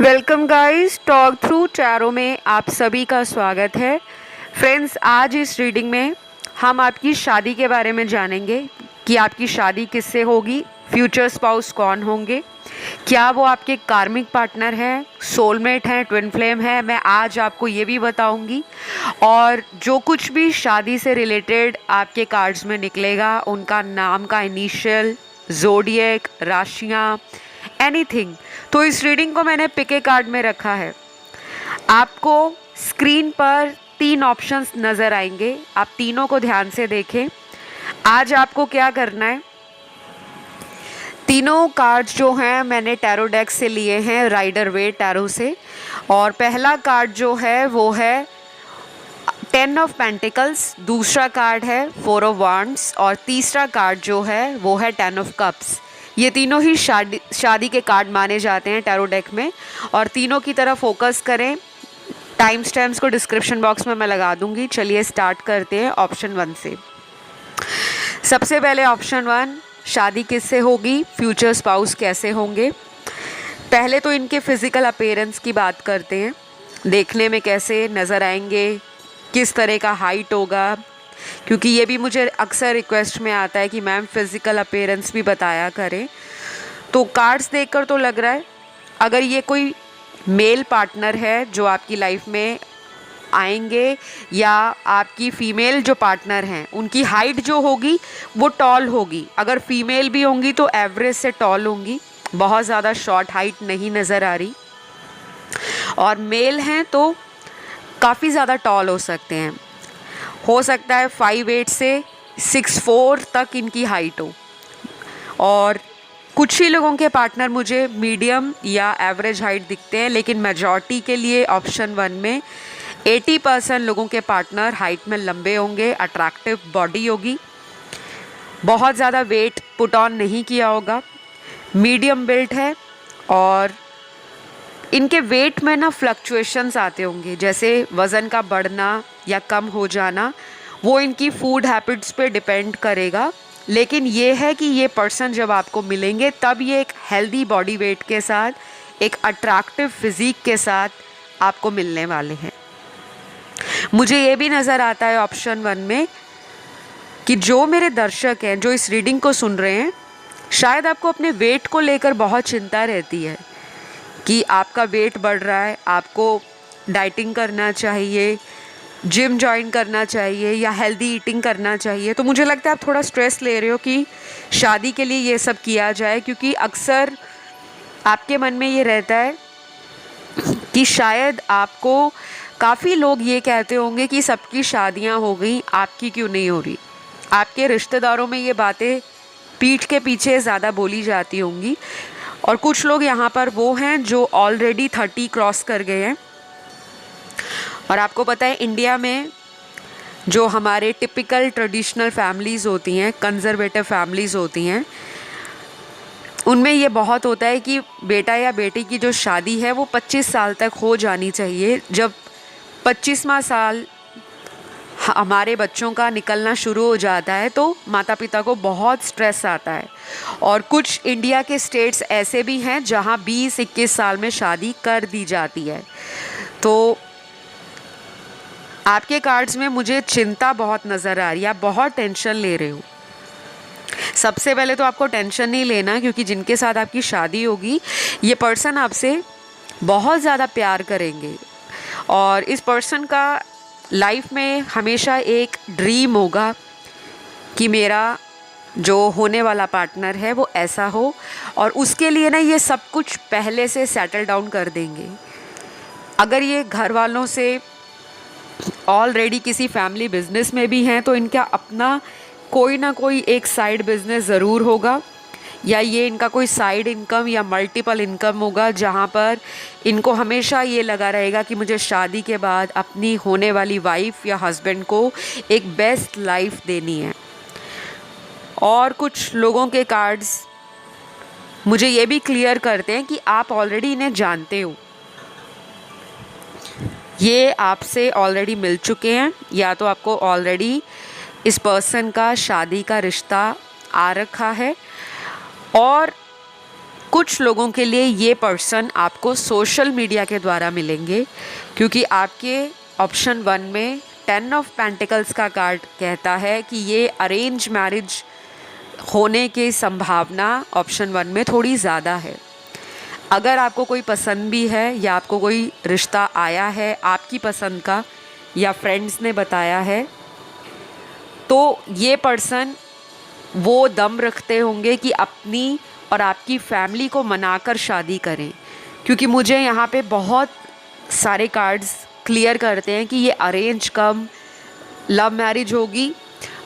Welcome guys, talk through tarot में आप सभी का स्वागत है। फ्रेंड्स, आज इस रीडिंग में हम आपकी शादी के बारे में जानेंगे कि आपकी शादी किससे होगी, फ्यूचर स्पाउस कौन होंगे, क्या वो आपके कार्मिक पार्टनर हैं, सोलमेट हैं, ट्विन फ्लेम है। मैं आज आपको ये भी बताऊंगी। और जो कुछ भी शादी से रिलेटेड आपके कार्ड्स में निकलेगा, उनका नाम का इनिशियल, ज़ोडिएक, राशियाँ, एनीथिंग। तो इस रीडिंग को मैंने पिक ए कार्ड में रखा है। आपको स्क्रीन पर 3 ऑप्शंस नज़र आएंगे, आप तीनों को ध्यान से देखें। आज आपको क्या करना है, तीनों कार्ड्स जो हैं मैंने टैरो डेक से लिए हैं, राइडर वे टैरो से। और पहला कार्ड जो है वो है 10 ऑफ पेंटिकल्स, दूसरा कार्ड है 4 ऑफ वांड्स और तीसरा कार्ड जो है वो है 10 ऑफ कप्स। ये तीनों ही शादी के कार्ड माने जाते हैं टैरो डेक में। और तीनों की तरफ फोकस करें। टाइम स्टैम्प्स को डिस्क्रिप्शन बॉक्स में मैं लगा दूंगी। चलिए स्टार्ट करते हैं ऑप्शन 1 से। सबसे पहले ऑप्शन 1, शादी किससे होगी, फ्यूचर स्पाउस कैसे होंगे। पहले तो इनके फिजिकल अपीयरेंस की बात करते हैं। देखने में कैसे नज़र आएंगे, किस तरह का हाइट होगा, क्योंकि ये भी मुझे अक्सर रिक्वेस्ट में आता है कि मैम फिज़िकल अपीयरेंस भी बताया करें। तो कार्ड्स देखकर तो लग रहा है अगर ये कोई मेल पार्टनर है जो आपकी लाइफ में आएंगे, या आपकी फ़ीमेल जो पार्टनर हैं उनकी हाइट जो होगी वो टॉल होगी। अगर फीमेल भी होंगी तो एवरेज से टॉल होंगी, बहुत ज़्यादा शॉर्ट हाइट नहीं नज़र आ रही। और मेल हैं तो काफ़ी ज़्यादा टॉल हो सकते हैं। हो सकता है 5'8" से 6'4" तक इनकी हाइट हो। और कुछ ही लोगों के पार्टनर मुझे मीडियम या एवरेज हाइट दिखते हैं, लेकिन मेजॉरिटी के लिए ऑप्शन 1 में 80% लोगों के पार्टनर हाइट में लंबे होंगे, अट्रैक्टिव बॉडी होगी, बहुत ज़्यादा वेट पुट ऑन नहीं किया होगा, मीडियम बिल्ट है। और इनके वेट में ना फ्लक्चुएशंस आते होंगे, जैसे वज़न का बढ़ना या कम हो जाना, वो इनकी फूड हैबिट्स पे डिपेंड करेगा। लेकिन ये है कि ये पर्सन जब आपको मिलेंगे तब ये एक हेल्दी बॉडी वेट के साथ, एक अट्रैक्टिव फिज़िक के साथ आपको मिलने वाले हैं। मुझे ये भी नज़र आता है ऑप्शन 1 में कि जो मेरे दर्शक हैं जो इस रीडिंग को सुन रहे हैं, शायद आपको अपने वेट को लेकर बहुत चिंता रहती है कि आपका वेट बढ़ रहा है, आपको डाइटिंग करना चाहिए, जिम जॉइन करना चाहिए या हेल्दी ईटिंग करना चाहिए। तो मुझे लगता है आप थोड़ा स्ट्रेस ले रहे हो कि शादी के लिए ये सब किया जाए, क्योंकि अक्सर आपके मन में ये रहता है कि शायद आपको काफ़ी लोग ये कहते होंगे कि सबकी शादियां हो गई, आपकी क्यों नहीं हो रही। आपके रिश्तेदारों में ये बातें पीठ के पीछे ज़्यादा बोली जाती होंगी। और कुछ लोग यहाँ पर वो हैं जो ऑलरेडी 30 क्रॉस कर गए हैं। और आपको पता है इंडिया में जो हमारे टिपिकल ट्रेडिशनल फैमिलीज़ होती हैं, कंजर्वेटिव फैमिलीज़ होती हैं, उनमें ये बहुत होता है कि बेटा या बेटी की जो शादी है वो 25 साल तक हो जानी चाहिए। जब 25वां साल हमारे बच्चों का निकलना शुरू हो जाता है तो माता पिता को बहुत स्ट्रेस आता है। और कुछ इंडिया के स्टेट्स ऐसे भी हैं जहां 20-21 साल में शादी कर दी जाती है। तो आपके कार्ड्स में मुझे चिंता बहुत नज़र आ रही है, आप बहुत टेंशन ले रहे हो। सबसे पहले तो आपको टेंशन नहीं लेना, क्योंकि जिनके साथ आपकी शादी होगी ये पर्सन आपसे बहुत ज़्यादा प्यार करेंगे। और इस पर्सन का लाइफ में हमेशा एक ड्रीम होगा कि मेरा जो होने वाला पार्टनर है वो ऐसा हो, और उसके लिए ना ये सब कुछ पहले से सेटल डाउन कर देंगे। अगर ये घर वालों से ऑलरेडी किसी फैमिली बिजनेस में भी हैं तो इनका अपना कोई ना कोई एक साइड बिजनेस ज़रूर होगा, या ये इनका कोई साइड इनकम या मल्टीपल इनकम होगा, जहाँ पर इनको हमेशा ये लगा रहेगा कि मुझे शादी के बाद अपनी होने वाली वाइफ या हस्बैंड को एक बेस्ट लाइफ देनी है। और कुछ लोगों के कार्ड्स मुझे ये भी क्लियर करते हैं कि आप ऑलरेडी इन्हें जानते हो, ये आपसे ऑलरेडी मिल चुके हैं, या तो आपको ऑलरेडी इस पर्सन का शादी का रिश्ता आ रखा है। और कुछ लोगों के लिए ये पर्सन आपको सोशल मीडिया के द्वारा मिलेंगे, क्योंकि आपके ऑप्शन 1 में 10 ऑफ पेंटिकल्स का कार्ड कहता है कि ये अरेंज मैरिज होने की संभावना ऑप्शन 1 में थोड़ी ज़्यादा है। अगर आपको कोई पसंद भी है या आपको कोई रिश्ता आया है आपकी पसंद का या फ्रेंड्स ने बताया है, तो ये पर्सन वो दम रखते होंगे कि अपनी और आपकी फैमिली को मनाकर शादी करें, क्योंकि मुझे यहाँ पे बहुत सारे कार्ड्स क्लियर करते हैं कि ये अरेंज कम लव मैरिज होगी,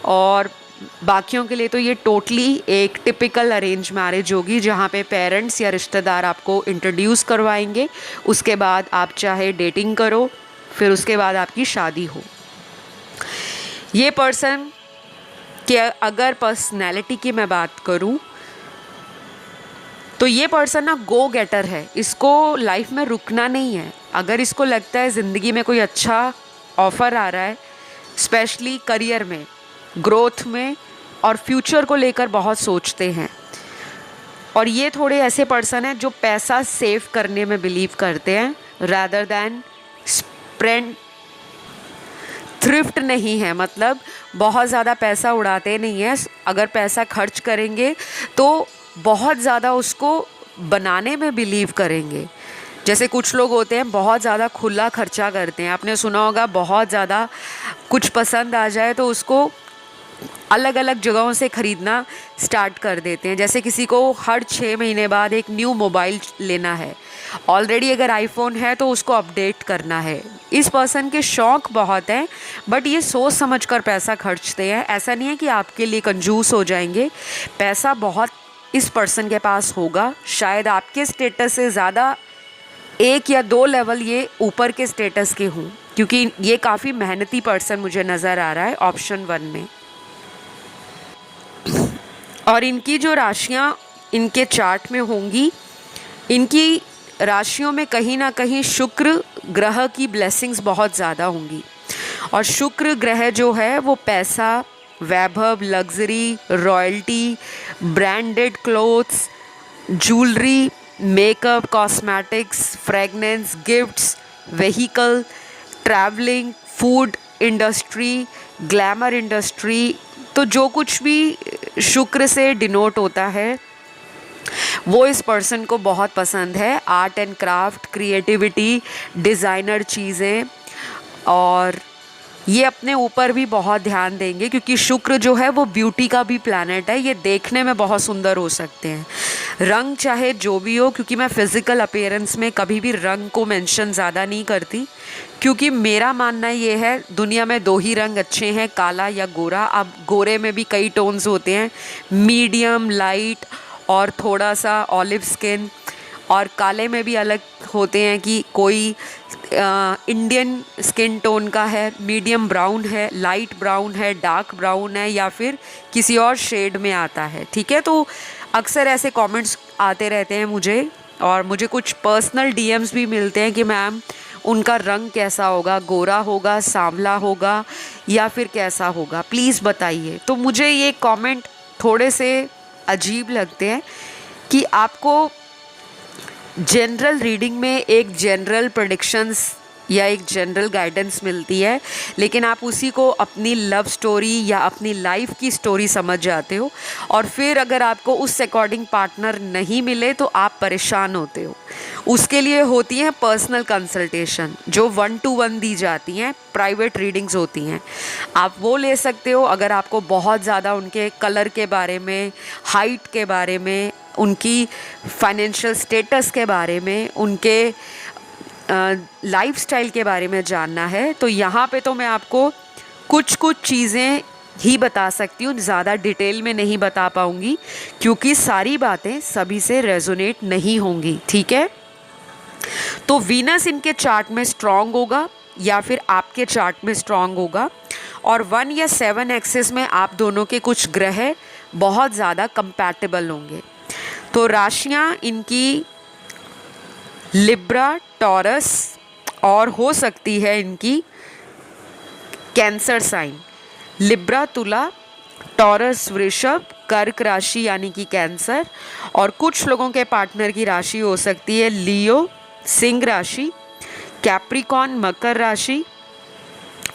और बाकियों के लिए तो ये टोटली एक टिपिकल अरेंज मैरिज होगी, जहाँ पे पेरेंट्स या रिश्तेदार आपको इंट्रोड्यूस करवाएंगे, उसके बाद आप चाहे डेटिंग करो, फिर उसके बाद आपकी शादी हो। ये पर्सन के अगर पर्सनैलिटी की मैं बात करूँ तो ये पर्सन ना गो गेटर है, इसको लाइफ में रुकना नहीं है। अगर इसको लगता है ज़िंदगी में कोई अच्छा ऑफ़र आ रहा है, स्पेशली करियर में, ग्रोथ में और फ्यूचर को लेकर बहुत सोचते हैं। और ये थोड़े ऐसे पर्सन हैं जो पैसा सेव करने में बिलीव करते हैं रादर दैन स्पेंड। थ्रिफ्ट नहीं है, मतलब बहुत ज़्यादा पैसा उड़ाते नहीं हैं। अगर पैसा खर्च करेंगे तो बहुत ज़्यादा उसको बनाने में बिलीव करेंगे। जैसे कुछ लोग होते हैं बहुत ज़्यादा खुला खर्चा करते हैं, आपने सुना होगा, बहुत ज़्यादा कुछ पसंद आ जाए तो उसको अलग अलग जगहों से ख़रीदना स्टार्ट कर देते हैं। जैसे किसी को हर 6 महीने बाद एक न्यू मोबाइल लेना है, ऑलरेडी अगर आईफोन है तो उसको अपडेट करना है। इस पर्सन के शौक़ बहुत हैं, बट ये सोच समझ कर पैसा खर्चते हैं। ऐसा नहीं है कि आपके लिए कंजूस हो जाएंगे, पैसा बहुत इस पर्सन के पास होगा, शायद आपके स्टेटस से ज़्यादा 1 या 2 लेवल ये ऊपर के स्टेटस के हों, क्योंकि ये काफ़ी मेहनती पर्सन मुझे नज़र आ रहा है ऑप्शन 1 में। और इनकी जो राशियाँ इनके चार्ट में होंगी, इनकी राशियों में कहीं ना कहीं शुक्र ग्रह की ब्लेसिंग्स बहुत ज़्यादा होंगी। और शुक्र ग्रह जो है वो पैसा, वैभव, luxury, royalty, branded clothes, jewellery, makeup, cosmetics, fragrance, gifts, vehicle, travelling, food industry, glamour industry, तो जो कुछ भी शुक्र से डिनोट होता है वो इस पर्सन को बहुत पसंद है। Art and craft, creativity, designer चीज़ें, और ये अपने ऊपर भी बहुत ध्यान देंगे, क्योंकि शुक्र जो है वो ब्यूटी का भी प्लैनेट है। ये देखने में बहुत सुंदर हो सकते हैं, रंग चाहे जो भी हो, क्योंकि मैं फ़िज़िकल अपीयरेंस में कभी भी रंग को मेंशन ज़्यादा नहीं करती, क्योंकि मेरा मानना ये है दुनिया में 2 ही रंग अच्छे हैं, काला या गोरा। अब गोरे में भी कई टोन्स होते हैं, मीडियम, लाइट और थोड़ा सा ऑलिव स्किन, और काले में भी अलग होते हैं कि कोई इंडियन स्किन टोन का है, मीडियम ब्राउन है, लाइट ब्राउन है, डार्क ब्राउन है, या फिर किसी और शेड में आता है। ठीक है, तो अक्सर ऐसे कमेंट्स आते रहते हैं मुझे, और मुझे कुछ पर्सनल डीएम्स भी मिलते हैं कि मैम उनका रंग कैसा होगा, गोरा होगा, सांवला होगा या फिर कैसा होगा, प्लीज़ बताइए। तो मुझे ये कमेंट थोड़े से अजीब लगते हैं कि आपको जनरल रीडिंग में एक जनरल प्रेडिक्शंस या एक जनरल गाइडेंस मिलती है, लेकिन आप उसी को अपनी लव स्टोरी या अपनी लाइफ की स्टोरी समझ जाते हो, और फिर अगर आपको उस अकॉर्डिंग पार्टनर नहीं मिले तो आप परेशान होते हो। उसके लिए होती हैं पर्सनल कंसल्टेशन, जो 1 to 1 दी जाती हैं, प्राइवेट रीडिंग्स होती हैं, आप वो ले सकते हो। अगर आपको बहुत ज़्यादा उनके कलर के बारे में, हाइट के बारे में, उनकी फाइनेंशियल स्टेटस के बारे में, उनके लाइफस्टाइल के बारे में जानना है, तो यहाँ पे तो मैं आपको कुछ चीज़ें ही बता सकती हूँ, ज़्यादा डिटेल में नहीं बता पाऊँगी, क्योंकि सारी बातें सभी से रेजोनेट नहीं होंगी। ठीक है, तो वीनस इनके चार्ट में स्ट्रॉन्ग होगा या फिर आपके चार्ट में स्ट्रॉन्ग होगा, और 1 या 7 एक्सिस में आप दोनों के कुछ ग्रह बहुत ज़्यादा कंपैटिबल होंगे। तो राशियाँ इनकी लिब्रा, टॉरस, और हो सकती है इनकी कैंसर साइन। लिब्रा तुला, टॉरस वृषभ कर्क राशि यानी कि कैंसर, और कुछ लोगों के पार्टनर की राशि हो सकती है लियो सिंह राशि, कैप्रिकॉन मकर राशि,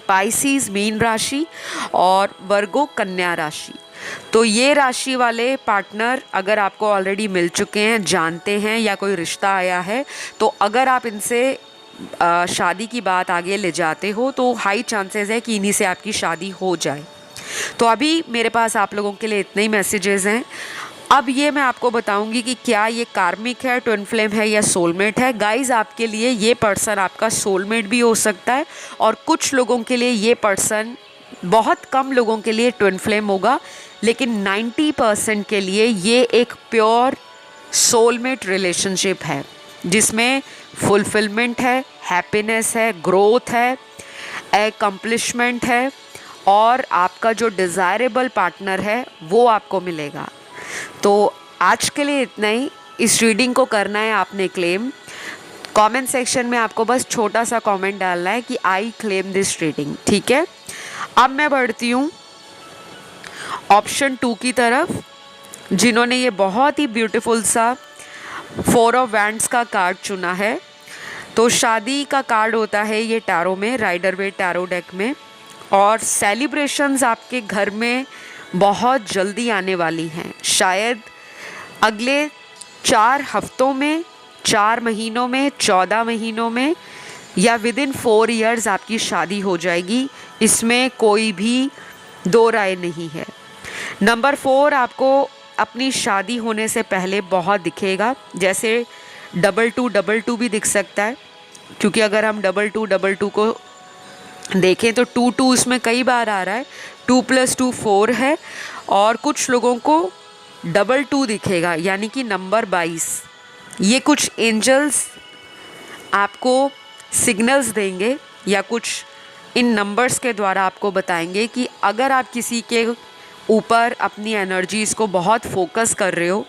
पाइसीज मीन राशि और वर्गो कन्या राशि। तो ये राशि वाले पार्टनर अगर आपको ऑलरेडी मिल चुके हैं, जानते हैं या कोई रिश्ता आया है, तो अगर आप इनसे शादी की बात आगे ले जाते हो तो हाई चांसेस है कि इन्हीं से आपकी शादी हो जाए। तो अभी मेरे पास आप लोगों के लिए इतने ही मैसेजेस हैं। अब ये मैं आपको बताऊंगी कि क्या ये कार्मिक है, ट्विन फ्लेम है या सोलमेट है। गाइस, आपके लिए ये पर्सन आपका सोलमेट भी हो सकता है और कुछ लोगों के लिए ये पर्सन, बहुत कम लोगों के लिए ट्विन फ्लेम होगा, लेकिन 90% के लिए ये एक प्योर सोलमेट रिलेशनशिप है जिसमें फुलफिलमेंट है, हैप्पीनेस है, ग्रोथ है, एकम्प्लिशमेंट है और आपका जो डिज़ायरेबल पार्टनर है वो आपको मिलेगा। तो आज के लिए इतना ही। इस रीडिंग को करना है आपने क्लेम। कमेंट सेक्शन में आपको बस छोटा सा कमेंट डालना है कि आई क्लेम दिस रीडिंग, ठीक है। अब मैं बढ़ती हूँ ऑप्शन 2 की तरफ, जिन्होंने ये बहुत ही ब्यूटीफुल सा 4 ऑफ वैंड्स का कार्ड चुना है। तो शादी का कार्ड होता है ये टैरो में, राइडर वेट टैरो डेक में, और सेलिब्रेशंस आपके घर में बहुत जल्दी आने वाली हैं। शायद अगले 4 हफ्तों में, 4 महीनों में, 14 महीनों में या विदिन 4 इयर्स आपकी शादी हो जाएगी। इसमें कोई भी दो राय नहीं है। नंबर 4 आपको अपनी शादी होने से पहले बहुत दिखेगा, जैसे 2222 भी दिख सकता है, क्योंकि अगर हम 2222 को देखें तो 22 इसमें कई बार आ रहा है। 2 + 2 4 है और कुछ लोगों को 22 दिखेगा यानी कि नंबर 22। ये कुछ एंजल्स आपको सिग्नल्स देंगे या कुछ इन नंबर्स के द्वारा आपको बताएंगे कि अगर आप किसी के ऊपर अपनी एनर्जीज़ को बहुत फोकस कर रहे हो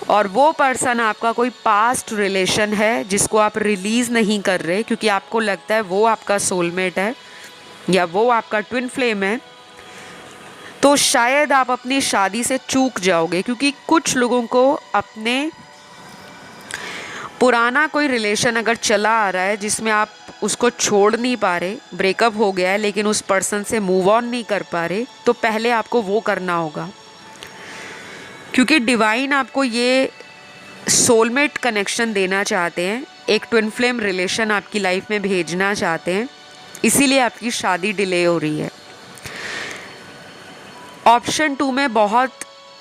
और वो पर्सन आपका कोई पास्ट रिलेशन है जिसको आप रिलीज़ नहीं कर रहे क्योंकि आपको लगता है वो आपका सोलमेट है या वो आपका ट्विन फ्लेम है, तो शायद आप अपनी शादी से चूक जाओगे। क्योंकि कुछ लोगों को अपने पुराना कोई रिलेशन अगर चला आ रहा है जिसमें आप उसको छोड़ नहीं पा रहे, ब्रेकअप हो गया है लेकिन उस पर्सन से मूव ऑन नहीं कर पा रहे, तो पहले आपको वो करना होगा। क्योंकि डिवाइन आपको ये सोलमेट कनेक्शन देना चाहते हैं, एक ट्विन फ्लेम रिलेशन आपकी लाइफ में भेजना चाहते हैं, इसीलिए आपकी शादी डिले हो रही है। ऑप्शन 2 में बहुत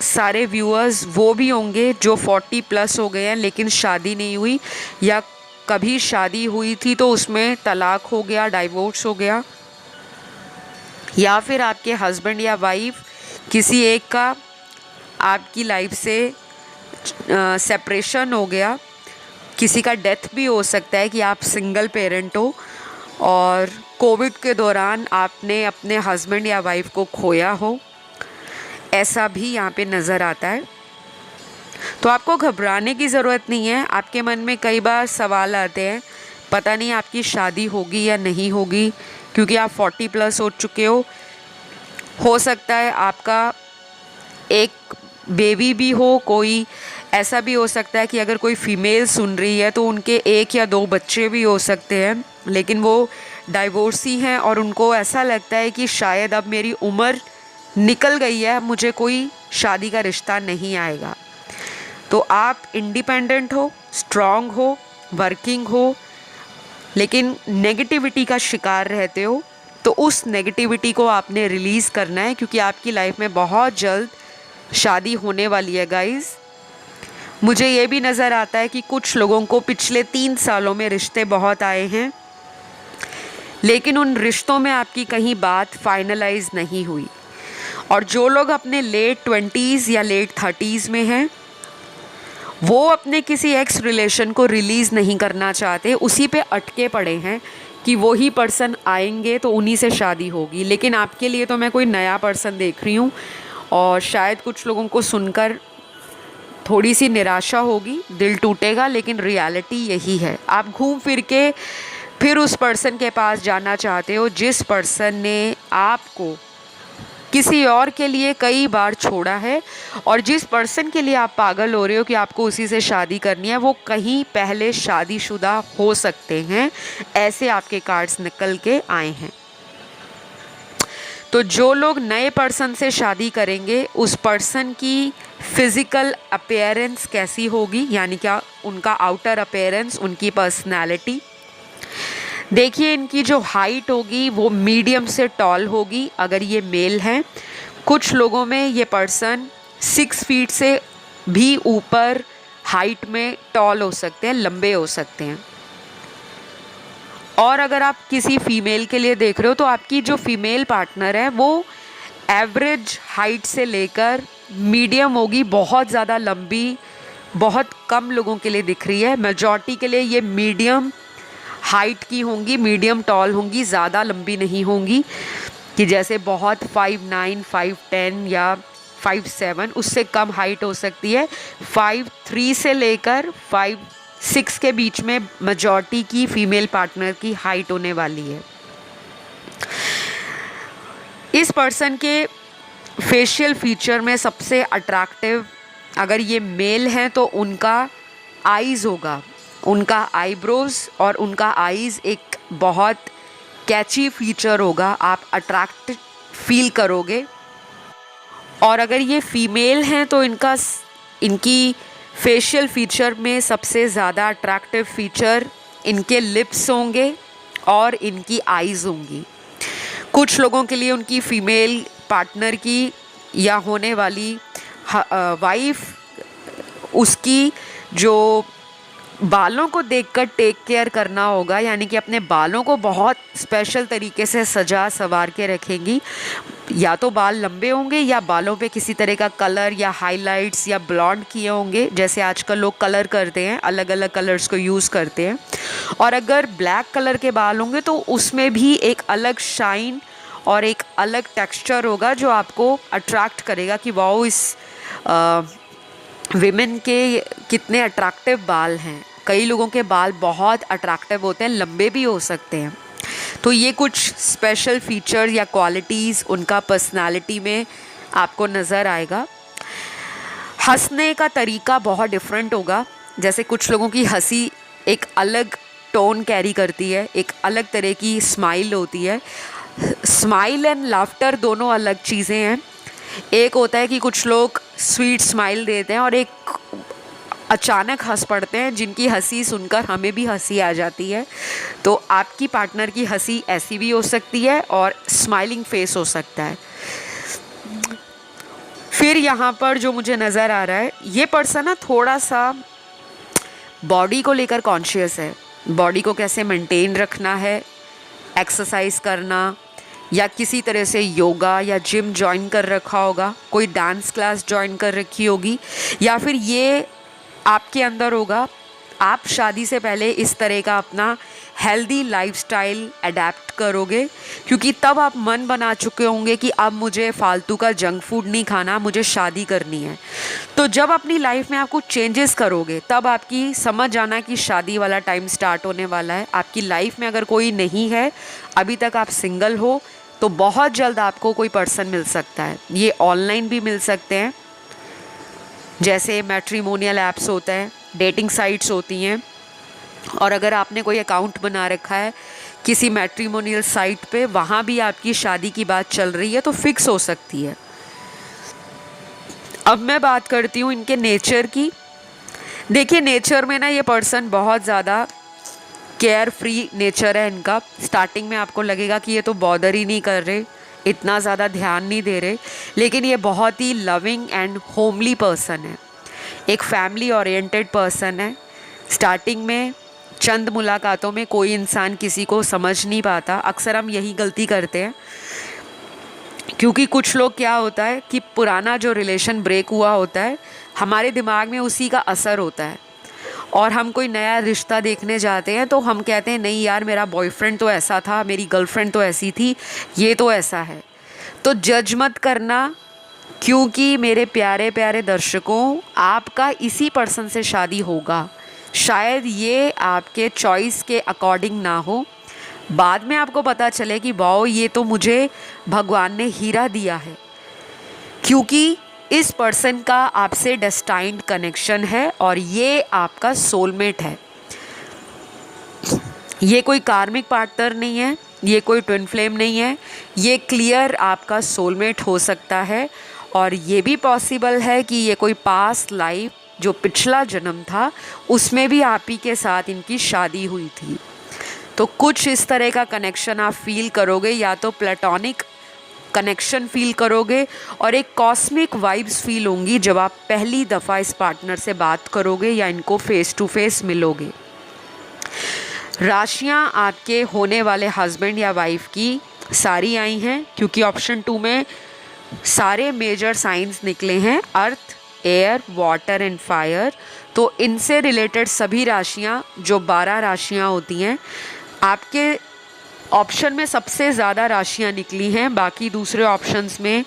सारे व्यूअर्स वो भी होंगे जो 40+ हो गए हैं लेकिन शादी नहीं हुई, या कभी शादी हुई थी तो उसमें तलाक हो गया, डाइवोर्स हो गया, या फिर आपके हस्बैंड या वाइफ किसी एक का आपकी लाइफ से सेपरेशन हो गया, किसी का डेथ भी हो सकता है कि आप सिंगल पेरेंट हो और कोविड के दौरान आपने अपने हस्बैंड या वाइफ को खोया हो, ऐसा भी यहाँ पे नज़र आता है। तो आपको घबराने की ज़रूरत नहीं है। आपके मन में कई बार सवाल आते हैं, पता नहीं आपकी शादी होगी या नहीं होगी, क्योंकि आप 40+ हो चुके हो सकता है आपका एक बेबी भी हो, कोई ऐसा भी हो सकता है कि अगर कोई फीमेल सुन रही है तो उनके 1 या 2 बच्चे भी हो सकते हैं, लेकिन वो डाइवोर्सी हैं और उनको ऐसा लगता है कि शायद अब मेरी उम्र निकल गई है, मुझे कोई शादी का रिश्ता नहीं आएगा। तो आप इंडिपेंडेंट हो, स्ट्रॉन्ग हो, वर्किंग हो, लेकिन नेगेटिविटी का शिकार रहते हो, तो उस नेगेटिविटी को आपने रिलीज़ करना है क्योंकि आपकी लाइफ में बहुत जल्द शादी होने वाली है। गाइस, मुझे ये भी नज़र आता है कि कुछ लोगों को पिछले 3 सालों में रिश्ते बहुत आए हैं, लेकिन उन रिश्तों में आपकी कहीं बात फाइनलाइज नहीं हुई। और जो लोग अपने लेट 20s या लेट 30s में हैं, वो अपने किसी एक्स रिलेशन को रिलीज़ नहीं करना चाहते, उसी पे अटके पड़े हैं कि वही पर्सन आएंगे तो उन्हीं से शादी होगी। लेकिन आपके लिए तो मैं कोई नया पर्सन देख रही हूँ और शायद कुछ लोगों को सुनकर थोड़ी सी निराशा होगी, दिल टूटेगा, लेकिन रियलिटी यही है। आप घूम फिर के फिर उस पर्सन के पास जाना चाहते हो जिस पर्सन ने आपको किसी और के लिए कई बार छोड़ा है, और जिस पर्सन के लिए आप पागल हो रहे हो कि आपको उसी से शादी करनी है, वो कहीं पहले शादीशुदा हो सकते हैं। ऐसे आपके कार्ड्स निकल के आए हैं। तो जो लोग नए पर्सन से शादी करेंगे, उस पर्सन की फिज़िकल अपीयरेंस कैसी होगी, यानी क्या उनका आउटर अपीयरेंस, उनकी पर्सनैलिटी। देखिए, इनकी जो हाइट होगी वो मीडियम से टॉल होगी अगर ये मेल हैं। कुछ लोगों में ये पर्सन 6 फीट से भी ऊपर हाइट में टॉल हो सकते हैं, लंबे हो सकते हैं। और अगर आप किसी फीमेल के लिए देख रहे हो, तो आपकी जो फीमेल पार्टनर है वो एवरेज हाइट से लेकर मीडियम होगी, बहुत ज़्यादा लंबी बहुत कम लोगों के लिए दिख रही है। मेजॉरिटी के लिए ये मीडियम हाइट की होंगी, मीडियम टॉल होंगी, ज़्यादा लंबी नहीं होंगी कि जैसे बहुत 5'9", 5'10" या 5'7", उससे कम हाइट हो सकती है। 5'3" से लेकर 5'6" के बीच में मेजॉरिटी की फीमेल पार्टनर की हाइट होने वाली है। इस पर्सन के फेशियल फीचर में सबसे अट्रैक्टिव अगर ये मेल हैं तो उनका आईज़ होगा, उनका आईब्रोज और उनका आईज़ एक बहुत कैची फीचर होगा, आप अट्रैक्ट फील करोगे। और अगर ये फीमेल हैं तो इनकी फेशियल फीचर में सबसे ज़्यादा अट्रैक्टिव फीचर इनके लिप्स होंगे और इनकी आईज़ होंगी। कुछ लोगों के लिए उनकी फीमेल पार्टनर की या होने वाली वाइफ उसकी जो बालों को देखकर टेक केयर करना होगा, यानी कि अपने बालों को बहुत स्पेशल तरीके से सजा संवार के रखेंगी। या तो बाल लंबे होंगे या बालों पे किसी तरह का कलर या हाइलाइट्स या ब्लॉन्ड किए होंगे, जैसे आजकल लोग कलर करते हैं, अलग अलग कलर्स को यूज़ करते हैं। और अगर ब्लैक कलर के बाल होंगे तो उसमें भी एक अलग शाइन और एक अलग टेक्सचर होगा जो आपको अट्रैक्ट करेगा कि वाओ, इस विमेन के कितने अट्रैक्टिव बाल हैं। कई लोगों के बाल बहुत अट्रैक्टिव होते हैं, लंबे भी हो सकते हैं। तो ये कुछ स्पेशल फीचर या क्वालिटीज़ उनका पर्सनालिटी में आपको नज़र आएगा। हंसने का तरीका बहुत डिफरेंट होगा, जैसे कुछ लोगों की हंसी एक अलग टोन कैरी करती है, एक अलग तरह की स्माइल होती है। स्माइल एंड लाफ्टर दोनों अलग चीज़ें हैं। एक होता है कि कुछ लोग स्वीट स्माइल देते हैं और एक अचानक हंस पड़ते हैं, जिनकी हंसी सुनकर हमें भी हंसी आ जाती है। तो आपकी पार्टनर की हंसी ऐसी भी हो सकती है और स्माइलिंग फेस हो सकता है। फिर यहाँ पर जो मुझे नज़र आ रहा है, ये पर्सन ना थोड़ा सा बॉडी को लेकर कॉन्शियस है। बॉडी को कैसे मेंटेन रखना है, एक्सरसाइज करना या किसी तरह से योगा या जिम ज्वाइन कर रखा होगा, कोई डांस क्लास ज्वाइन कर रखी होगी, या फिर ये आपके अंदर होगा। आप शादी से पहले इस तरह का अपना हेल्दी लाइफस्टाइल अडेप्ट करोगे, क्योंकि तब आप मन बना चुके होंगे कि अब मुझे फालतू का जंक फूड नहीं खाना, मुझे शादी करनी है। तो जब अपनी लाइफ में आप कुछ चेंजेस करोगे, तब आपकी समझ जाना कि शादी वाला टाइम स्टार्ट होने वाला है। आपकी लाइफ में अगर कोई नहीं है, अभी तक आप सिंगल हो, तो बहुत जल्द आपको कोई पर्सन मिल सकता है। ये ऑनलाइन भी मिल सकते हैं, जैसे मैट्रिमोनियल ऐप्स होते हैं, डेटिंग साइट्स होती हैं। और अगर आपने कोई अकाउंट बना रखा है किसी मैट्रिमोनियल साइट पे, वहाँ भी आपकी शादी की बात चल रही है, तो फिक्स हो सकती है। अब मैं बात करती हूँ इनके नेचर की। देखिए, नेचर में ना ये पर्सन बहुत ज़्यादा केयर फ्री नेचर है इनका। स्टार्टिंग में आपको लगेगा कि ये तो बॉदर ही नहीं कर रहे, इतना ज़्यादा ध्यान नहीं दे रहे, लेकिन ये बहुत ही लविंग एंड होमली पर्सन है, एक फैमिली ओरिएंटेड पर्सन है। स्टार्टिंग में चंद मुलाकातों में कोई इंसान किसी को समझ नहीं पाता। अक्सर हम यही गलती करते हैं, क्योंकि कुछ लोग क्या होता है कि पुराना जो रिलेशन ब्रेक हुआ होता है, हमारे दिमाग में उसी का असर होता है, और हम कोई नया रिश्ता देखने जाते हैं तो हम कहते हैं नहीं यार, मेरा बॉयफ्रेंड तो ऐसा था, मेरी गर्लफ्रेंड तो ऐसी थी, ये तो ऐसा है। तो जज मत करना, क्योंकि मेरे प्यारे प्यारे दर्शकों, आपका इसी पर्सन से शादी होगा। शायद ये आपके चॉइस के अकॉर्डिंग ना हो, बाद में आपको पता चले कि वाओ ये तो मुझे भगवान ने हीरा दिया है, क्योंकि इस पर्सन का आपसे डेस्टाइन्ड कनेक्शन है और ये आपका सोलमेट है। ये कोई कार्मिक पार्टनर नहीं है, ये कोई ट्विन फ्लेम नहीं है, ये क्लियर आपका सोलमेट हो सकता है। और ये भी पॉसिबल है कि ये कोई पास्ट लाइफ, जो पिछला जन्म था, उसमें भी आप ही के साथ इनकी शादी हुई थी। तो कुछ इस तरह का कनेक्शन आप फील करोगे, या तो प्लेटोनिक कनेक्शन फील करोगे और एक कॉस्मिक वाइब्स फील होंगी जब आप पहली दफ़ा इस पार्टनर से बात करोगे या इनको फेस टू फेस मिलोगे। राशियां आपके होने वाले हस्बैंड या वाइफ की सारी आई हैं, क्योंकि ऑप्शन 2 में सारे मेजर साइंस निकले हैं, अर्थ, एयर, वाटर एंड फायर। तो इनसे रिलेटेड सभी राशियां, जो 12 राशियां होती हैं, आपके ऑप्शन में सबसे ज़्यादा राशियां निकली हैं। बाकी दूसरे ऑप्शंस में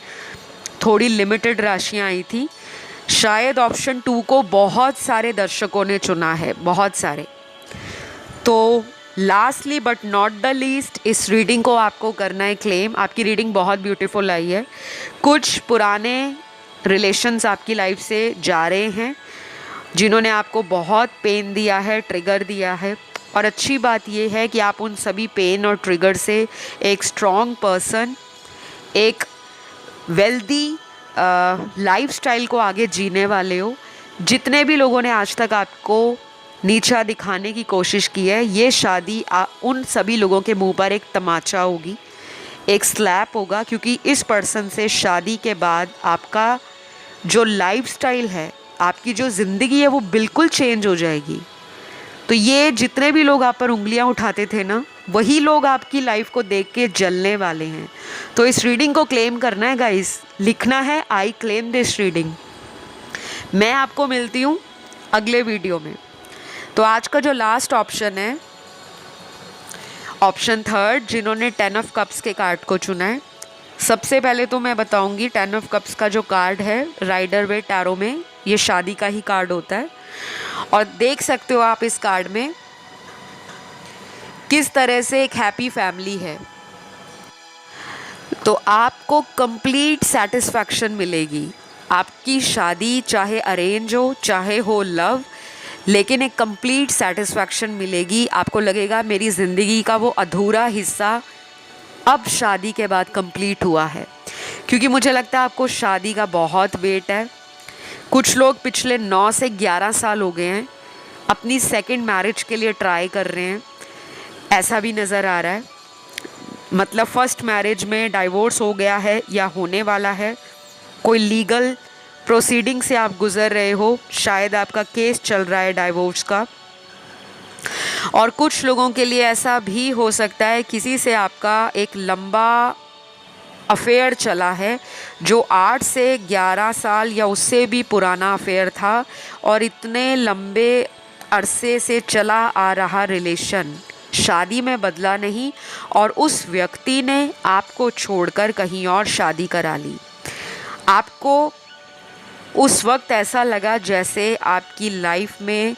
थोड़ी लिमिटेड राशियां आई थी। शायद ऑप्शन 2 को बहुत सारे दर्शकों ने चुना है, बहुत सारे। तो lastly but not the least, इस रीडिंग को आपको करना है क्लेम। आपकी रीडिंग बहुत ब्यूटीफुल आई है। कुछ पुराने रिलेशंस आपकी लाइफ से जा रहे हैं, जिन्होंने आपको बहुत पेन दिया है, ट्रिगर दिया है। और अच्छी बात यह है कि आप उन सभी पेन और ट्रिगर से एक स्ट्रॉन्ग पर्सन, एक वेल्दी लाइफस्टाइल को आगे जीने वाले हो। जितने भी लोगों ने आज तक आपको नीचा दिखाने की कोशिश की है, ये शादी उन सभी लोगों के मुंह पर एक तमाचा होगी, एक स्लैप होगा, क्योंकि इस पर्सन से शादी के बाद आपका जो लाइफस्टाइल है, आपकी जो ज़िंदगी है, वो बिल्कुल चेंज हो जाएगी। तो ये जितने भी लोग आप पर उंगलियां उठाते थे ना, वही लोग आपकी लाइफ को देख के जलने वाले हैं। तो इस रीडिंग को क्लेम करना है गाइस, लिखना है आई क्लेम दिस रीडिंग। मैं आपको मिलती हूँ अगले वीडियो में। तो आज का जो लास्ट ऑप्शन है, ऑप्शन 3, जिन्होंने 10 ऑफ कप्स के कार्ड को चुना है। सबसे पहले तो मैं बताऊंगी 10 ऑफ कप्स का जो कार्ड है राइडर वे टैरो में, ये शादी का ही कार्ड होता है। और देख सकते हो आप इस कार्ड में किस तरह से एक हैप्पी फैमिली है। तो आपको कंप्लीट सेटिस्फैक्शन मिलेगी। आपकी शादी चाहे अरेंज हो चाहे हो लव, लेकिन एक कंप्लीट सेटिस्फैक्शन मिलेगी। आपको लगेगा मेरी ज़िंदगी का वो अधूरा हिस्सा अब शादी के बाद कंप्लीट हुआ है। क्योंकि मुझे लगता है आपको शादी का बहुत वेट है। कुछ लोग पिछले 9 से 11 साल हो गए हैं अपनी सेकंड मैरिज के लिए ट्राई कर रहे हैं, ऐसा भी नज़र आ रहा है। मतलब फर्स्ट मैरिज में डाइवोर्स हो गया है या होने वाला है, कोई लीगल प्रोसीडिंग से आप गुज़र रहे हो, शायद आपका केस चल रहा है डाइवोर्स का। और कुछ लोगों के लिए ऐसा भी हो सकता है किसी से आपका एक लंबा अफेयर चला है, जो 8 से 11 साल या उससे भी पुराना अफेयर था। और इतने लंबे अरसे से चला आ रहा रिलेशन शादी में बदला नहीं, और उस व्यक्ति ने आपको छोड़कर कहीं और शादी करा ली। आपको उस वक्त ऐसा लगा जैसे आपकी लाइफ में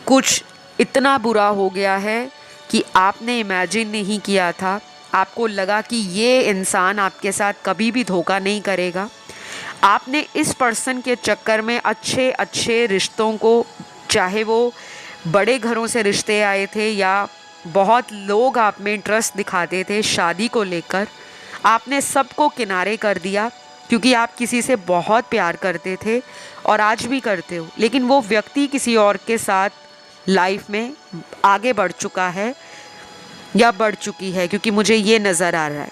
कुछ इतना बुरा हो गया है कि आपने इमेजिन नहीं किया था। आपको लगा कि ये इंसान आपके साथ कभी भी धोखा नहीं करेगा। आपने इस पर्सन के चक्कर में अच्छे अच्छे रिश्तों को, चाहे वो बड़े घरों से रिश्ते आए थे या बहुत लोग आप में इंटरेस्ट दिखाते थे शादी को लेकर, आपने सबको किनारे कर दिया, क्योंकि आप किसी से बहुत प्यार करते थे और आज भी करते हो। लेकिन वो व्यक्ति किसी और के साथ लाइफ में आगे बढ़ चुका है या बढ़ चुकी है, क्योंकि मुझे ये नज़र आ रहा है।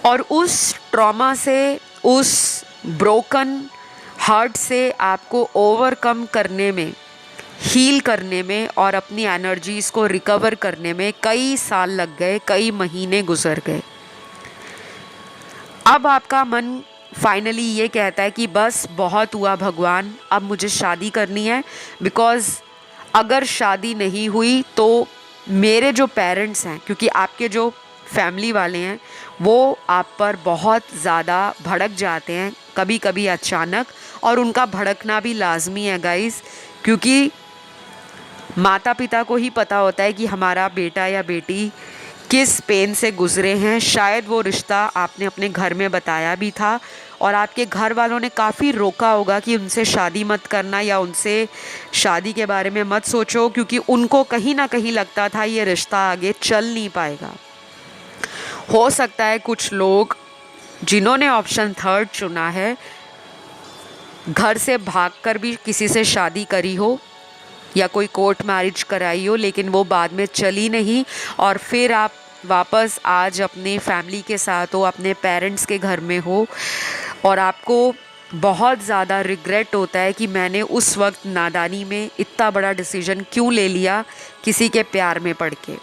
और उस ट्रॉमा से, उस ब्रोकन हार्ट से आपको ओवरकम करने में, हील करने में और अपनी एनर्जीज़ को रिकवर करने में कई साल लग गए, कई महीने गुजर गए। अब आपका मन फाइनली ये कहता है कि बस बहुत हुआ भगवान, अब मुझे शादी करनी है। बिकॉज़ अगर शादी नहीं हुई तो मेरे जो पेरेंट्स हैं, क्योंकि आपके जो फैमिली वाले हैं वो आप पर बहुत ज़्यादा भड़क जाते हैं, कभी कभी अचानक। और उनका भड़कना भी लाजमी है गाइस, क्योंकि माता पिता को ही पता होता है कि हमारा बेटा या बेटी किस पेन से गुजरे हैं। शायद वो रिश्ता आपने अपने घर में बताया भी था और आपके घर वालों ने काफ़ी रोका होगा कि उनसे शादी मत करना या उनसे शादी के बारे में मत सोचो, क्योंकि उनको कहीं ना कहीं लगता था ये रिश्ता आगे चल नहीं पाएगा। हो सकता है कुछ लोग जिन्होंने ऑप्शन थर्ड चुना है घर से भागकर भी किसी से शादी करी हो या कोई कोर्ट मैरिज कराई हो, लेकिन वो बाद में चली नहीं और फिर आप वापस आज अपने फैमिली के साथ हो, अपने पेरेंट्स के घर में हो और आपको बहुत ज़्यादा रिग्रेट होता है कि मैंने उस वक्त नादानी में इतना बड़ा डिसीजन क्यों ले लिया किसी के प्यार में पड़ के।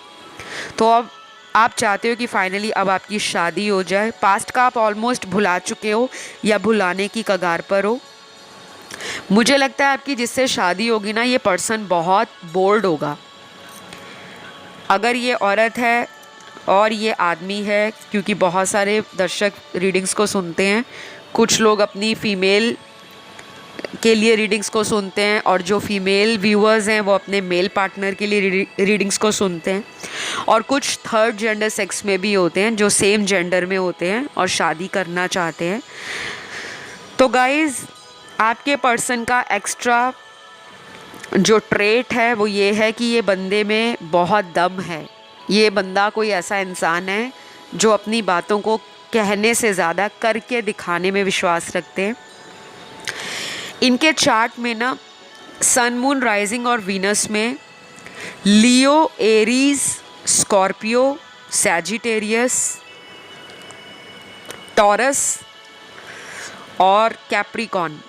तो अब आप चाहते हो कि फाइनली अब आपकी शादी हो जाए। पास्ट का आप ऑलमोस्ट भुला चुके हो या भुलाने की कगार पर हो। मुझे लगता है आपकी जिससे शादी होगी ना, ये पर्सन बहुत बोल्ड होगा। अगर ये औरत है और ये आदमी है, क्योंकि बहुत सारे दर्शक रीडिंग्स को सुनते हैं, कुछ लोग अपनी फीमेल के लिए रीडिंग्स को सुनते हैं और जो फीमेल व्यूअर्स हैं वो अपने मेल पार्टनर के लिए रीडिंग्स को सुनते हैं, और कुछ थर्ड जेंडर सेक्स में भी होते हैं जो सेम जेंडर में होते हैं और शादी करना चाहते हैं। तो गाइज़, आपके पर्सन का एक्स्ट्रा जो ट्रेट है वो ये है कि ये बंदे में बहुत दम है। ये बंदा कोई ऐसा इंसान है जो अपनी बातों को कहने से ज़्यादा करके दिखाने में विश्वास रखते हैं। इनके चार्ट में ना सन, मून, राइजिंग और वीनस में लियो, एरीज, स्कॉर्पियो, सैजिटेरियस, टॉरस और कैप्रिकॉन,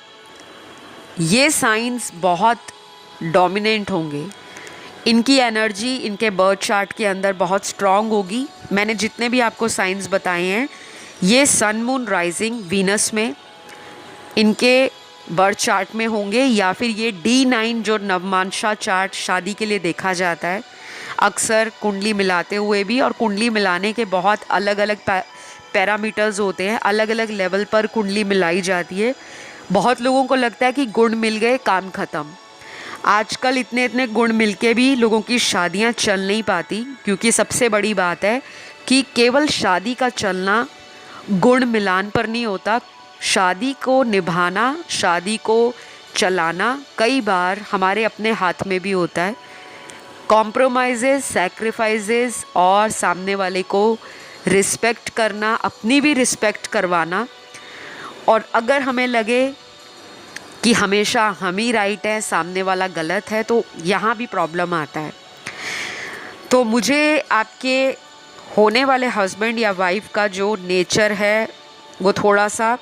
ये साइंस बहुत डोमिनेंट होंगे। इनकी एनर्जी इनके बर्थ चार्ट के अंदर बहुत स्ट्रॉन्ग होगी। मैंने जितने भी आपको साइंस बताए हैं, ये सन, मून, राइजिंग, वीनस में इनके बर्थ चार्ट में होंगे, या फिर ये D9 जो नवमांशा चार्ट शादी के लिए देखा जाता है अक्सर कुंडली मिलाते हुए भी, और कुंडली मिलाने के बहुत अलग अलग पैरामीटर्स होते हैं, अलग अलग लेवल पर कुंडली मिलाई जाती है। बहुत लोगों को लगता है कि गुण मिल गए काम ख़त्म। आजकल इतने इतने गुण मिलके भी लोगों की शादियां चल नहीं पाती, क्योंकि सबसे बड़ी बात है कि केवल शादी का चलना गुण मिलान पर नहीं होता। शादी को निभाना, शादी को चलाना कई बार हमारे अपने हाथ में भी होता है। कॉम्प्रोमाइज़ेस, सैक्रिफाइसेस और सामने वाले को रिस्पेक्ट करना, अपनी भी रिस्पेक्ट करवाना। और अगर हमें लगे कि हमेशा हम ही राइट है, सामने वाला गलत है, तो यहाँ भी प्रॉब्लम आता है। तो मुझे आपके होने वाले हस्बैंड या वाइफ का जो नेचर है वो थोड़ा सा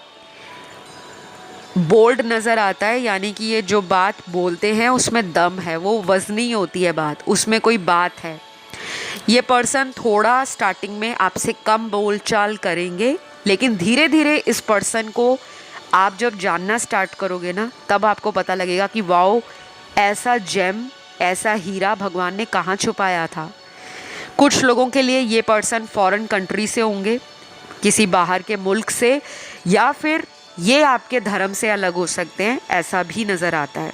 बोल्ड नज़र आता है, यानी कि ये जो बात बोलते हैं उसमें दम है, वो वज़नी होती है बात, उसमें कोई बात है। ये पर्सन थोड़ा स्टार्टिंग में आपसे कम बोलचाल करेंगे, लेकिन धीरे धीरे इस पर्सन को आप जब जानना स्टार्ट करोगे ना, तब आपको पता लगेगा कि वाओ, ऐसा जेम, ऐसा हीरा भगवान ने कहाँ छुपाया था। कुछ लोगों के लिए ये पर्सन फॉरेन कंट्री से होंगे, किसी बाहर के मुल्क से, या फिर ये आपके धर्म से अलग हो सकते हैं, ऐसा भी नज़र आता है।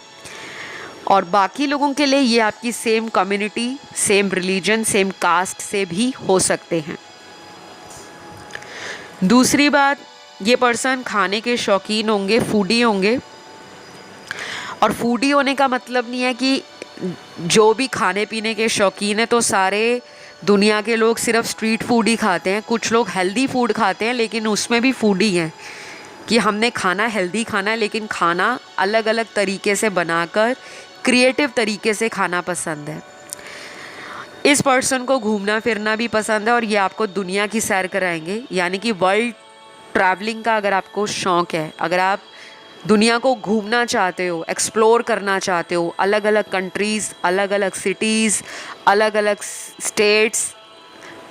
और बाकी लोगों के लिए ये आपकी same community, same religion, same caste से भी हो सकते हैं। दूसरी बात, ये पर्सन खाने के शौकीन होंगे, फूडी होंगे। और फूडी होने का मतलब नहीं है कि जो भी खाने पीने के शौकीन है तो सारे दुनिया के लोग सिर्फ स्ट्रीट फूड ही खाते हैं। कुछ लोग हेल्दी फूड खाते हैं, लेकिन उसमें भी फूडी हैं कि हमने खाना हेल्दी खाना है, लेकिन खाना अलग अलग तरीके से बनाकर क्रिएटिव तरीके से खाना पसंद है। इस पर्सन को घूमना फिरना भी पसंद है और ये आपको दुनिया की सैर कराएंगे, यानी कि वर्ल्ड ट्रैवलिंग का अगर आपको शौक़ है, अगर आप दुनिया को घूमना चाहते हो, एक्सप्लोर करना चाहते हो, अलग अलग कंट्रीज़, अलग अलग सिटीज़, अलग अलग स्टेट्स,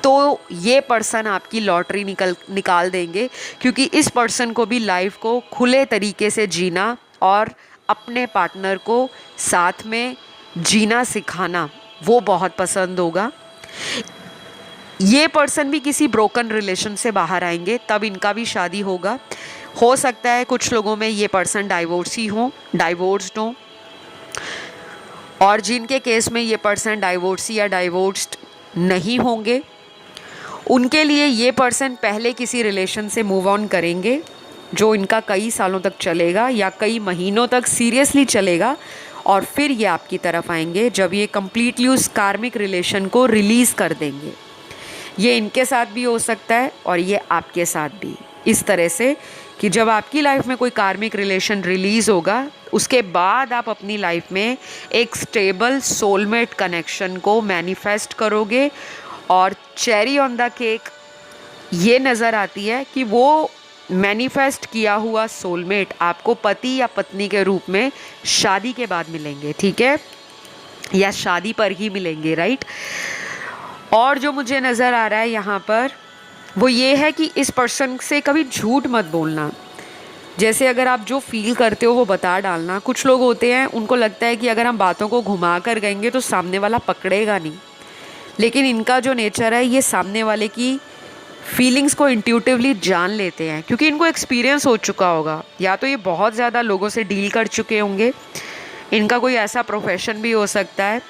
तो ये पर्सन आपकी लॉटरी निकाल देंगे। क्योंकि इस पर्सन को भी लाइफ को खुले तरीके से जीना और अपने पार्टनर को साथ में जीना सिखाना वो बहुत पसंद होगा। ये पर्सन भी किसी ब्रोकन रिलेशन से बाहर आएंगे, तब इनका भी शादी होगा। हो सकता है कुछ लोगों में ये पर्सन डाइवोर्स्ड हो। और जिनके केस में ये पर्सन डाइवोर्सी या डाइवोर्स्ड नहीं होंगे, उनके लिए ये पर्सन पहले किसी रिलेशन से मूव ऑन करेंगे जो इनका कई सालों तक चलेगा या कई महीनों तक सीरियसली चलेगा, और फिर ये आपकी तरफ आएंगे जब ये कम्प्लीटली उस कार्मिक रिलेशन को रिलीज़ कर देंगे। ये इनके साथ भी हो सकता है और ये आपके साथ भी, इस तरह से कि जब आपकी लाइफ में कोई कार्मिक रिलेशन रिलीज़ होगा, उसके बाद आप अपनी लाइफ में एक स्टेबल सोलमेट कनेक्शन को मैनिफेस्ट करोगे। और चेरी ऑन द केक ये नज़र आती है कि वो मैनिफेस्ट किया हुआ सोलमेट आपको पति या पत्नी के रूप में शादी के बाद मिलेंगे, ठीक है, या शादी पर ही मिलेंगे, राइट। और जो मुझे नज़र आ रहा है यहाँ पर वो ये है कि इस पर्सन से कभी झूठ मत बोलना। जैसे अगर आप जो फील करते हो वो बता डालना। कुछ लोग होते हैं, उनको लगता है कि अगर हम बातों को घुमा कर गएंगे तो सामने वाला पकड़ेगा नहीं, लेकिन इनका जो नेचर है ये सामने वाले की फीलिंग्स को इंट्यूटिवली जान लेते हैं, क्योंकि इनको एक्सपीरियंस हो चुका होगा, या तो ये बहुत ज़्यादा लोगों से डील कर चुके होंगे, इनका कोई ऐसा प्रोफेशन भी हो सकता है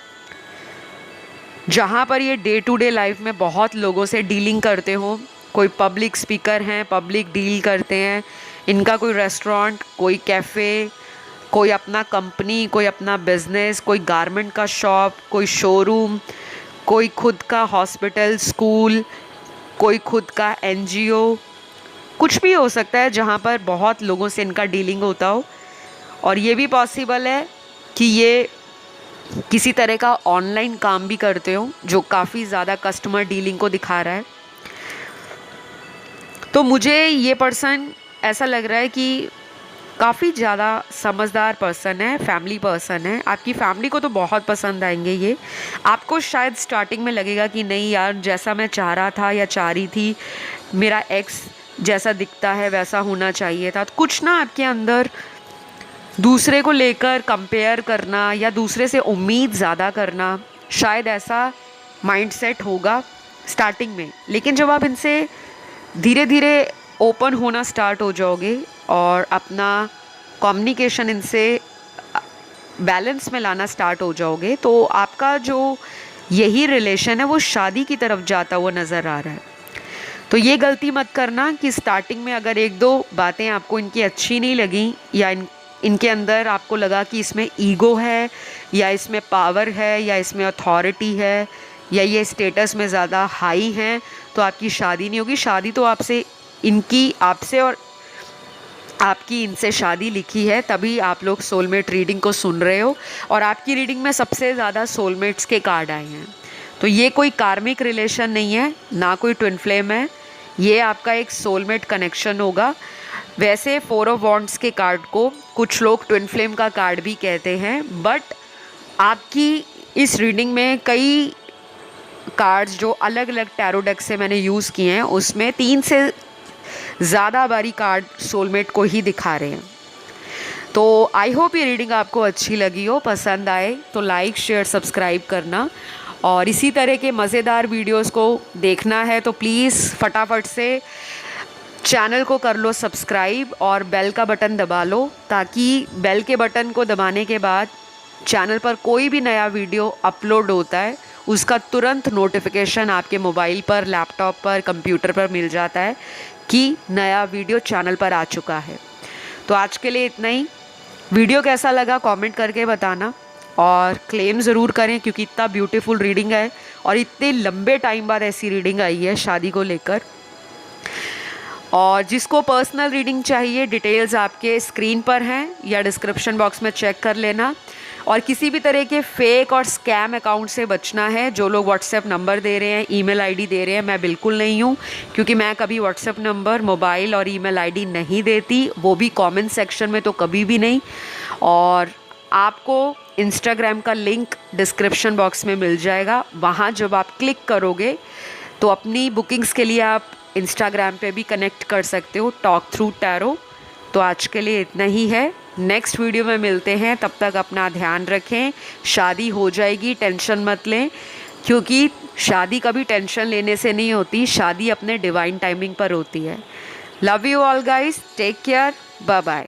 जहाँ पर ये डे टू डे लाइफ में बहुत लोगों से डीलिंग करते हो। कोई पब्लिक स्पीकर हैं, पब्लिक डील करते हैं, इनका कोई रेस्टोरेंट, कोई कैफ़े, कोई अपना कंपनी, कोई अपना बिजनेस, कोई गारमेंट का शॉप, कोई शोरूम, कोई खुद का हॉस्पिटल, स्कूल, कोई खुद का एनजीओ, कुछ भी हो सकता है जहाँ पर बहुत लोगों से इनका डीलिंग होता हो। और ये भी पॉसिबल है कि ये किसी तरह का ऑनलाइन काम भी करते हो जो काफ़ी ज़्यादा कस्टमर डीलिंग को दिखा रहा है। तो मुझे ये पर्सन ऐसा लग रहा है कि काफ़ी ज़्यादा समझदार पर्सन है, फैमिली पर्सन है। आपकी फैमिली को तो बहुत पसंद आएंगे ये। आपको शायद स्टार्टिंग में लगेगा कि नहीं यार, जैसा मैं चाह रहा था या चाह रही थी, मेरा एक्स जैसा दिखता है वैसा होना चाहिए था। तो कुछ ना आपके अंदर दूसरे को लेकर कंपेयर करना या दूसरे से उम्मीद ज़्यादा करना, शायद ऐसा माइंडसेट होगा स्टार्टिंग में। लेकिन जब आप इनसे धीरे धीरे ओपन होना स्टार्ट हो जाओगे और अपना कम्युनिकेशन इनसे बैलेंस में लाना स्टार्ट हो जाओगे, तो आपका जो यही रिलेशन है वो शादी की तरफ जाता हुआ नज़र आ रहा है। तो ये गलती मत करना कि स्टार्टिंग में अगर एक दो बातें आपको इनकी अच्छी नहीं लगी या इनके अंदर आपको लगा कि इसमें ईगो है या इसमें पावर है या इसमें अथॉरिटी है या ये स्टेटस में ज़्यादा हाई हैं, तो आपकी शादी नहीं होगी। शादी तो आपसे और आपकी इनसे शादी लिखी है, तभी आप लोग सोलमेट रीडिंग को सुन रहे हो। और आपकी रीडिंग में सबसे ज़्यादा सोलमेट्स के कार्ड आए हैं। तो ये कोई कार्मिक रिलेशन नहीं है, ना कोई ट्विन फ्लेम है, ये आपका एक सोलमेट कनेक्शन होगा। वैसे 4 ऑफ वॉन्ड्स के कार्ड को कुछ लोग ट्विन फ्लेम का कार्ड भी कहते हैं, बट आपकी इस रीडिंग में कई कार्ड्स जो अलग अलग टैरो डेक से मैंने यूज़ किए हैं, उसमें 3 से ज़्यादा बारी कार्ड सोलमेट को ही दिखा रहे हैं। तो आई होप ये रीडिंग आपको अच्छी लगी हो, पसंद आए तो लाइक शेयर सब्सक्राइब करना। और इसी तरह के मज़ेदार वीडियोस को देखना है तो प्लीज़ फटाफट से चैनल को कर लो सब्सक्राइब और बेल का बटन दबा लो, ताकि बेल के बटन को दबाने के बाद चैनल पर कोई भी नया वीडियो अपलोड होता है उसका तुरंत नोटिफिकेशन आपके मोबाइल पर, लैपटॉप पर, कंप्यूटर पर मिल जाता है कि नया वीडियो चैनल पर आ चुका है। तो आज के लिए इतना ही। वीडियो कैसा लगा कमेंट करके बताना और क्लेम ज़रूर करें, क्योंकि इतना ब्यूटीफुल रीडिंग है और इतने लंबे टाइम बाद ऐसी रीडिंग आई है शादी को लेकर। और जिसको पर्सनल रीडिंग चाहिए, डिटेल्स आपके स्क्रीन पर हैं या डिस्क्रिप्शन बॉक्स में चेक कर लेना। और किसी भी तरह के फेक और स्कैम अकाउंट से बचना है। जो लोग व्हाट्सएप नंबर दे रहे हैं, ईमेल आईडी दे रहे हैं, मैं बिल्कुल नहीं हूँ, क्योंकि मैं कभी व्हाट्सएप नंबर, मोबाइल और ईमेल आईडी नहीं देती, वो भी कमेंट सेक्शन में तो कभी भी नहीं। और आपको इंस्टाग्राम का लिंक डिस्क्रिप्शन बॉक्स में मिल जाएगा, वहाँ जब आप क्लिक करोगे तो अपनी बुकिंग्स के लिए आप इंस्टाग्राम पे भी कनेक्ट कर सकते हो, टॉक थ्रू टैरो। तो आज के लिए इतना ही है, नेक्स्ट वीडियो में मिलते हैं। तब तक अपना ध्यान रखें। शादी हो जाएगी, टेंशन मत लें, क्योंकि शादी कभी टेंशन लेने से नहीं होती, शादी अपने डिवाइन टाइमिंग पर होती है। Love you all guys, take care, bye bye.